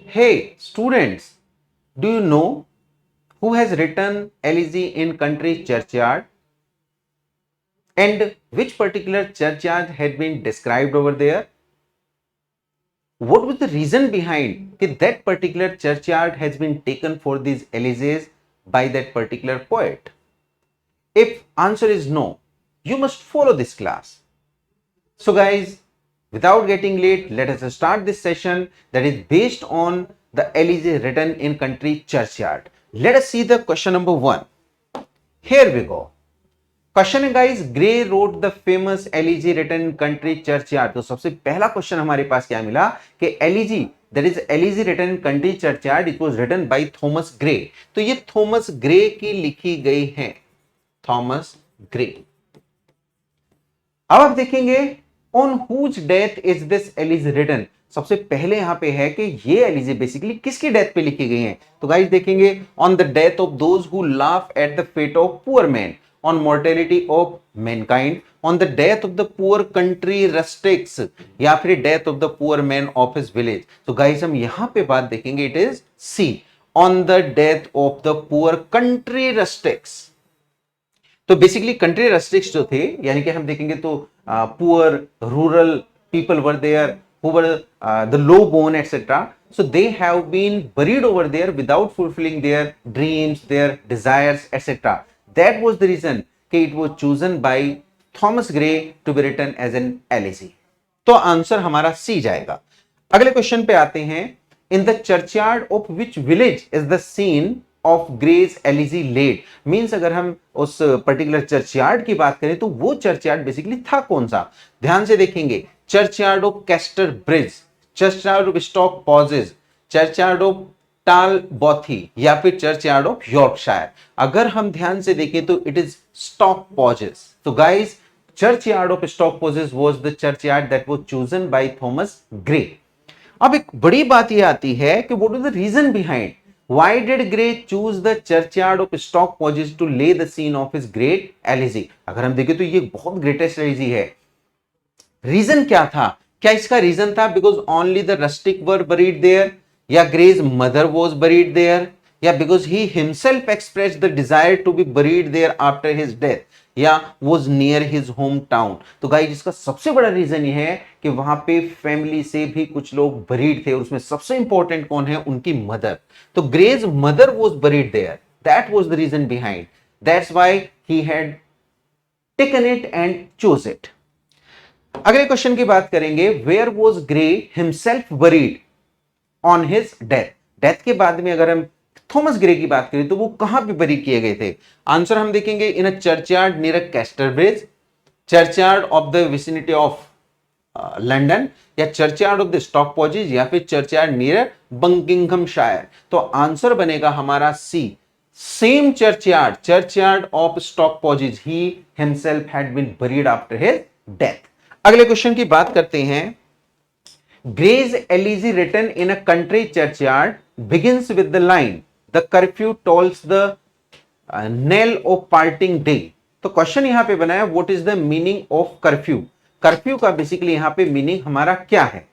Hey, students, do you know who has written Elegy in Country Churchyard and which particular churchyard had been described over there? What was the reason behind that particular churchyard has been taken for these elegies by that particular poet? If answer is no, you must follow this class. So guys, without getting late, let us start this session that is based on the elegy written in country churchyard. Let us see the question number 1. Here we go. Question है guys, Gray wrote the famous elegy written in country churchyard. तो सबसे पहला question हमारे पास क्या मिला कि elegy that is elegy written in country churchyard, it was written by Thomas Gray. तो ये थॉमस ग्रे की लिखी गई है, थॉमस ग्रे। अब आप देखेंगे on whose death is this elegy written. सबसे पहले यहां पे है कि ये एलिजी बेसिकली किसकी डेथ पे लिखी गई है। तो गाइस देखेंगे on the death of those who laugh at the fate of poor man, on mortality of mankind, on the death of the poor country rustics या फिर death of the poor man of his village। तो guys हम यहां पे बात देखेंगे, it is C, on the death of the poor country rustics। तो basically country rustics जो थे, यानी कि हम देखेंगे तो poor rural people were there who were the low born etcetera, so they have been buried over there without fulfilling their dreams, their desires, etc. That was the reason कि it was chosen by Thomas Gray to be written as an elegy। तो answer हमारा C जाएगा। अगले question पे आते हैं, in the churchyard of which village is the scene of Gray's elegy laid. Means अगर हम उस पर्टिकुलर चर्चयार्ड की बात करें तो वो चर्चयार्ड बेसिकली था कौन सा। ध्यान से देखेंगे, churchyard of Casterbridge, churchyard of Stoke Poges, churchyard of Tal Bothy या फिर चर्चयार्ड ऑफ यॉर्कशायर। अगर हम ध्यान से देखें तो it is Stoke Poges. So guys churchyard of Stoke Poges was the churchyard that was chosen by Thomas Gray. अब एक बड़ी बात यह आती है कि what was the reason behind, why did Gray choose the churchyard of Stoke Poges to lay the scene of his great elegy. अगर हम देखें तो ये बहुत ग्रेटेस्ट एलिजी है। रीजन क्या था, क्या इसका रीजन था because only the rustic were buried there, या Gray's mother was buried there, या because he himself express the desire to be buried there after his death, या was near his home town. तो guys इसका सबसे बड़ा reason यह है कि वहां पे फैमिली से भी कुछ लोग बरीड थे और उसमें सबसे इंपॉर्टेंट कौन है, उनकी मदर। तो Gray's mother was buried there, that was the reason behind, that's why he had taken it and chose it. अगले क्वेश्चन की बात करेंगे, where was Gray himself buried on his death. Death के बाद में अगर हम थॉमस ग्रे की बात करें तो वो कहां पे बरी किए गए थे। आंसर हम देखेंगे, in a churchyard near Casterbridge, churchyard of the vicinity of London, या churchyard of the Stoke Poges, या फिर चर्चयार्ड नियर बकिंघमशायर। तो आंसर बनेगा हमारा C, same churchyard, churchyard of Stoke Poges, he himself had been buried after his death. अगले question की बात करते हैं, Gray's elegy written in a country churchyard begins with the line, the curfew tolls the knell of parting day। तो question यहां पे बना है, what is the meaning of curfew। Curfew का बेसिकली यहां पे मीनिंग हमारा क्या है।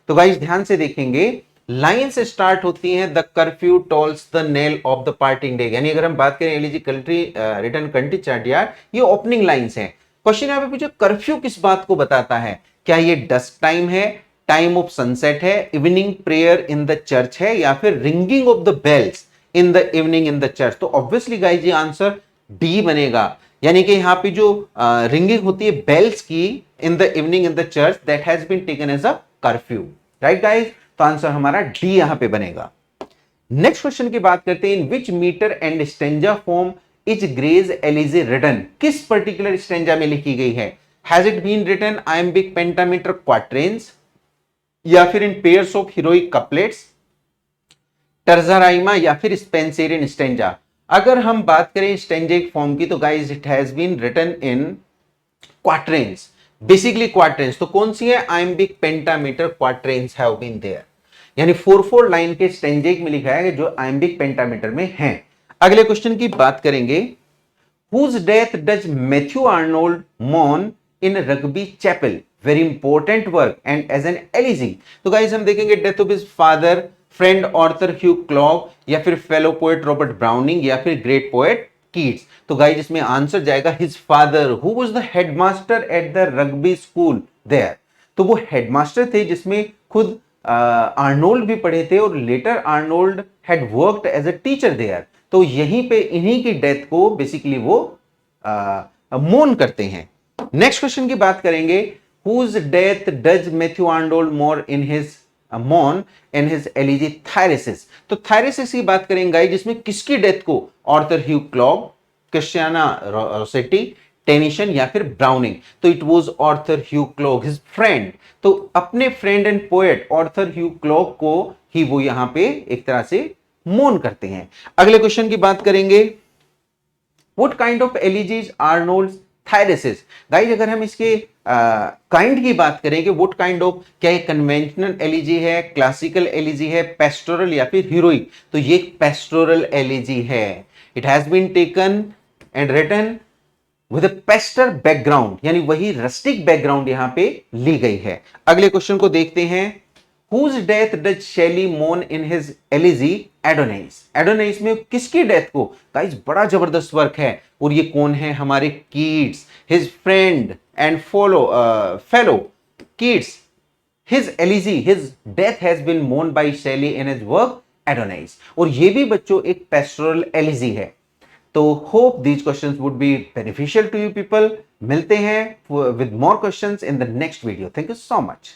तो गाइस ध्यान से देखेंगे, लाइन से स्टार्ट होती है, the curfew tolls the knell of the parting day. यानी अगर हम बात करें elegy country written country churchyard, ये ओपनिंग लाइंस हैं। क्वेश्चन यहां पे पूछो, कर्फ्यू किस बात को बताता है, क्या ये डस्क टाइम है, टाइम ऑफ सनसेट है, evening prayer in the church है, या फिर ringing of the bells in the evening in the church. तो ऑब्वियसली गाइस ये आंसर डी बनेगा, यानी कि यहां पे जो रिंगिंग होती है बेल्स की in the evening in the church, that has been taken as a curfew. Right guys, तो आंसर हमारा डी यहां पे बनेगा। नेक्स्ट क्वेश्चन की बात करते हैं, in which meter and stanza form is Gray's elegy written. किस पर्टिकुलर स्टेंजा में लिखी गई है, has it been written iambic pentameter quatrains, या फिर in pairs of heroic couplets, terza rima, या फिर स्पेंसेरियन स्टेंजा। अगर हम बात करें स्टेंजिक फॉर्म की तो guys it has been written in quatrains, basically quatrains. तो कौन सी है, iambic pentameter quatrains have been there, यानी 4-4 लाइन के स्टेंजिक में लिखा है जो आयम्बिक पेंटामीटर में है। अगले क्वेश्चन की बात करेंगे, whose death does Matthew Arnold mourn in Rugby Chapel, very important work and as an elegy. तो गाइस हम देखेंगे death of his father friend Arthur Hugh Clough, या फिर फेलो पोएट रॉबर्ट ब्राउनिंग, या फिर ग्रेट पोएट कीट्स? तो guys इसमें answer जाएगा his father who was the headmaster at the Rugby school there. तो वो हेडमास्टर थे जिसमें खुद आर्नोल्ड भी पढ़े थे और later Arnold had worked as a teacher there. तो यहीं पे इन्हीं की डेथ को बेसिकली वो मोन करते हैं। नेक्स्ट क्वेश्चन की बात करेंगे, whose death does Matthew Arnold mourn in his moan in his elegy थायरेसिस? तो थायरेसिस की बात करेंगे गाइस, जिसमें किसकी डेथ को Arthur Hugh Clough, Christina Rossetti, Tennyson, या फिर ब्राउनिंग? तो it was Arthur Hugh Clough, his friend. तो अपने friend and poet Arthur Hugh Clough को ही वो यहां पे एक तरह से मोन करते हैं। अगले क्वेश्चन की बात करेंगे, what kind of elegies Arnold Thyrsis? Guys अगर हम इसके काइंड की बात करेंगे, व्हाट काइंड ऑफ, क्या ये कन्वेंशनल एलिजी है, क्लासिकल एलिजी है, पेस्टोरल या फिर हीरोइक? तो ये पेस्टोरल एलिजी है। It has been taken and written with a pastor background, यानी वही रस्टिक बैकग्राउंड यहां पे ली गई है। अगले क्वेश्चन को देखते हैं, Whose death does Shelley mourn in his elegy Adonais? Adonais में किसकी डेथ को? गाइस बड़ा जबरदस्त वर्क है, और ये कौन है? हमारे Keats, his friend and fellow Keats, his elegy, his death has been mourned by Shelley in his work Adonais. और ये भी बच्चों एक पेस्टोरल एलिजी है। तो hope these questions would be beneficial to you people. मिलते हैं with more questions in the next video. Thank you so much.